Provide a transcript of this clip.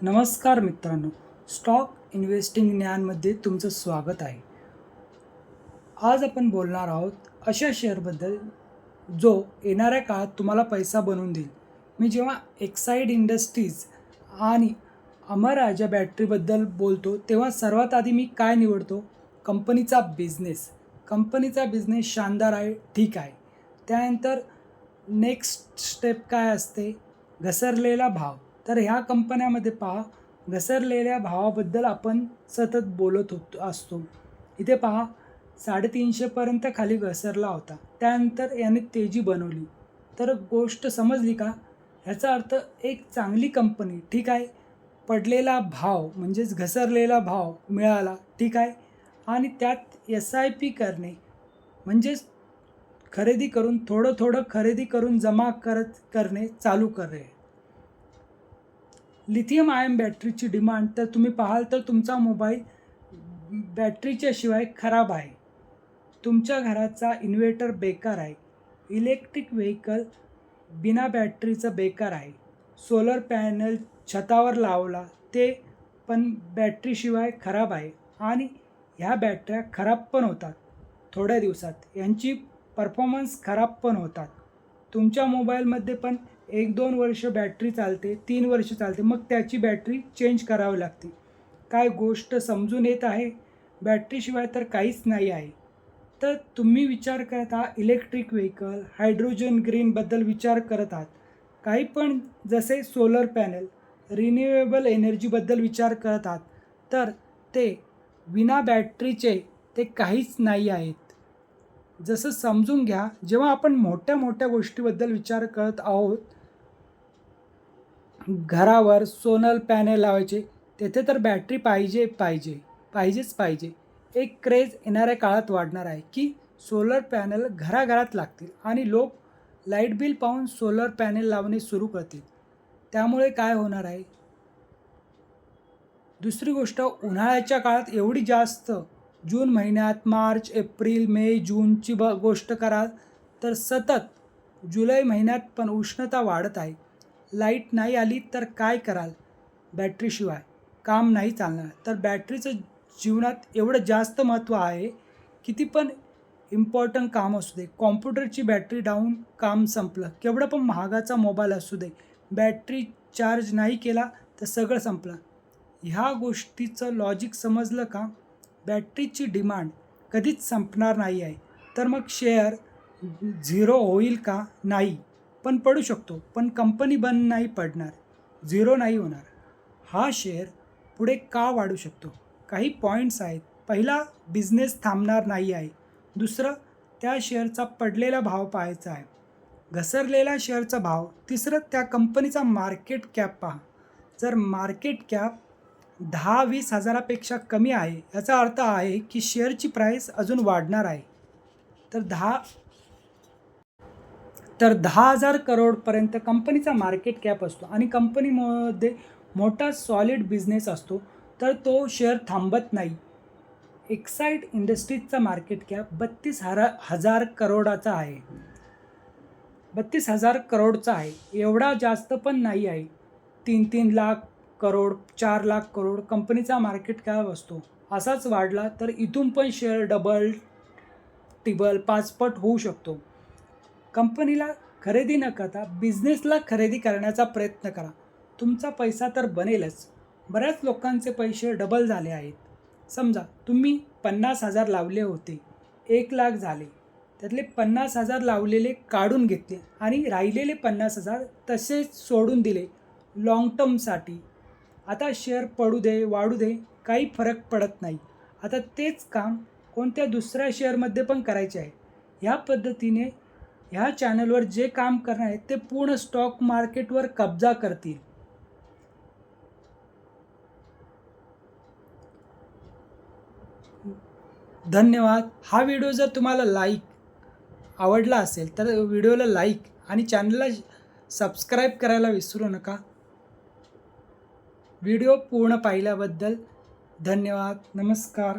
नमस्कार मित्रांनो, stock investing ज्ञानमध्ये तुमचं स्वागत आहे. आज आपण बोलणार आहोत अशा शेअरबद्दल जो येणाऱ्या काळात तुम्हाला पैसा बनवून देईल. मी जेव्हा एक्साईड इंडस्ट्रीज आणि अमर राजा बॅटरीबद्दल बोलतो तेव्हा सर्वात आधी मी काय निवडतो? कंपनीचा बिझनेस. कंपनीचा बिझनेस शानदार आहे, ठीक आहे. त्यानंतर नेक्स्ट स्टेप काय असते? घसरलेला भाव. तर ह्या कंपन्यामध्ये पहा, घसरलेल्या भावाबद्दल आपण सतत बोलत असतो. इथे पहा, 350 पर्यंत खाली घसरला होता. त्यानंतर याने तेजी बनवली. तर गोष्ट समजली का? ह्याचा अर्थ एक चांगली कंपनी, ठीक आहे. पडलेला भाव म्हणजेच घसरलेला भाव मिळाला, ठीक आहे. आणि त्यात SIP करणे म्हणजेच खरेदी करून थोडं खरेदी करून जमा करणे चालू करणे. लिथियम आयन बॅटरीची डिमांड तर तुम्ही पाहाल तर तुमचा मोबाईल बॅटरीच्या शिवाय खराब आहे. तुमच्या घराचा इन्व्हर्टर बेकार आहे. इलेक्ट्रिक व्हेकल बिना बॅटरीचं बेकार आहे. सोलर पॅनल छतावर लावला ते पण बॅटरीशिवाय खराब आहे आणि ह्या बॅटऱ्या खराब पण होतात थोड्या दिवसात. यांची परफॉर्मन्स खराब पण होतात. तुमच्या मोबाईलमध्ये पण 1-2 वर्ष बॅटरी चालते, 3 वर्ष चालते, मग त्याची बॅटरी चेंज करावी लागते. काय गोष्ट समजून येत आहे? बॅटरीशिवाय तर काहीच नाही आहे. तर तुम्ही विचार करत आहात इलेक्ट्रिक व्हेकल, हायड्रोजन ग्रीनबद्दल विचार करत आहात. काही पण जसे सोलर पॅनल, रिन्युएबल एनर्जीबद्दल विचार करत आहात. तर ते विना बॅटरीचे ते काहीच नाही आहेत. जसं समजून घ्या, जेव्हा आपण मोठ्या गोष्टीबद्दल विचार करत आहोत, घरावर सोलर पॅनल लावायचे, तेथे तर बॅटरी पाहिजेच. एक क्रेज येणाऱ्या काळात वाढणार आहे की सोलर पॅनल घराघरात लागतील आणि लोक लाईट बिल पाहून सोलर पॅनल लावणे सुरू करतील. त्यामुळे काय होणार आहे? दुसरी गोष्ट, उन्हाळ्याच्या काळात एवढी जास्त, जून महिन्यात मार्च, एप्रिल, मे, जूनची गोष्ट कराल तर सतत जुलै महिन्यात पण उष्णता वाढत आहे. लाईट नाही आली तर काय कराल? बॅटरीशिवाय काम नाही चालणार. तर बॅटरीचं जीवनात एवढं जास्त महत्त्व आहे. किती पण इम्पॉर्टंट काम असू दे, कॉम्प्युटरची बॅटरी डाऊन, काम संपलं. केवढा पण महागाचा मोबाईल असू दे, बॅटरी चार्ज नाही केला तर सगळं संपलं. ह्या गोष्टीचं लॉजिक समजलं का? बॅटरीची डिमांड कधीच संपणार नाही आहे. तर मग शेअर झिरो होईल का? नाही, पण पडू शकतो. पण कंपनी बंद नाही पडणार, झिरो नाही होणार. हा शेअर पुढे का वाढू शकतो? काही पॉईंट्स आहेत. पहिला, बिझनेस थांबणार नाही आहे. दुसरं, त्या शेअरचा पडलेला भाव पाहायचा आहे. घसरलेला शेअरचा भाव. तिसरं, त्या कंपनीचा मार्केट कॅप पहा. जर मार्केट कॅप 10-20 हजारापेक्षा कमी आहे, याचा अर्थ आहे की शेअरची प्राईस अजून वाढणार आहे. तर 10,000 करोडपर्यंत कंपनीचा मार्केट कॅप असतो आणि कंपनीमध्ये मोठा सॉलिड बिझनेस असतो, तर तो शेअर थांबत नाही. एक्साईड इंडस्ट्रीजचा मार्केट कॅप 32,000 करोडाचा आहे. 32,000 करोडचा आहे. एवढा जास्त पण नाही आहे. 3-3 लाख करोड, 4 लाख करोड कंपनीचा मार्केट कॅप असतो. असाच वाढला तर इथून पण शेअर डबल, टिबल, 5 पट होऊ शकतो. कंपनीला खरेदी न करता बिझनेसला खरेदी करण्याचा प्रयत्न करा. तुमचा पैसा तर बनेलच. बऱ्याच लोकांचे पैसे डबल झाले आहेत. समजा तुम्ही 50,000 लावले होते, 1 लाख झाले. त्यातले 50,000 लावलेले काढून घेतले आणि राहिलेले 50,000 तसेच सोडून दिले लाँग टर्मसाठी. आता शेअर पडू दे, वाढू दे, काही फरक पडत नाही. आता तेच काम कोणत्या दुसऱ्या शेअरमध्ये पण करायचे आहे. ह्या पद्धतीने ह्या चॅनलवर जे काम करणार आहे ते पूर्ण स्टॉक मार्केटवर कब्जा करतील. धन्यवाद. हा व्हिडिओ जर तुम्हाला आवडला असेल तर व्हिडिओला लाईक आणि चॅनलला सबस्क्राईब करायला विसरू नका. व्हिडिओ पूर्ण पाहिल्याबद्दल धन्यवाद. नमस्कार.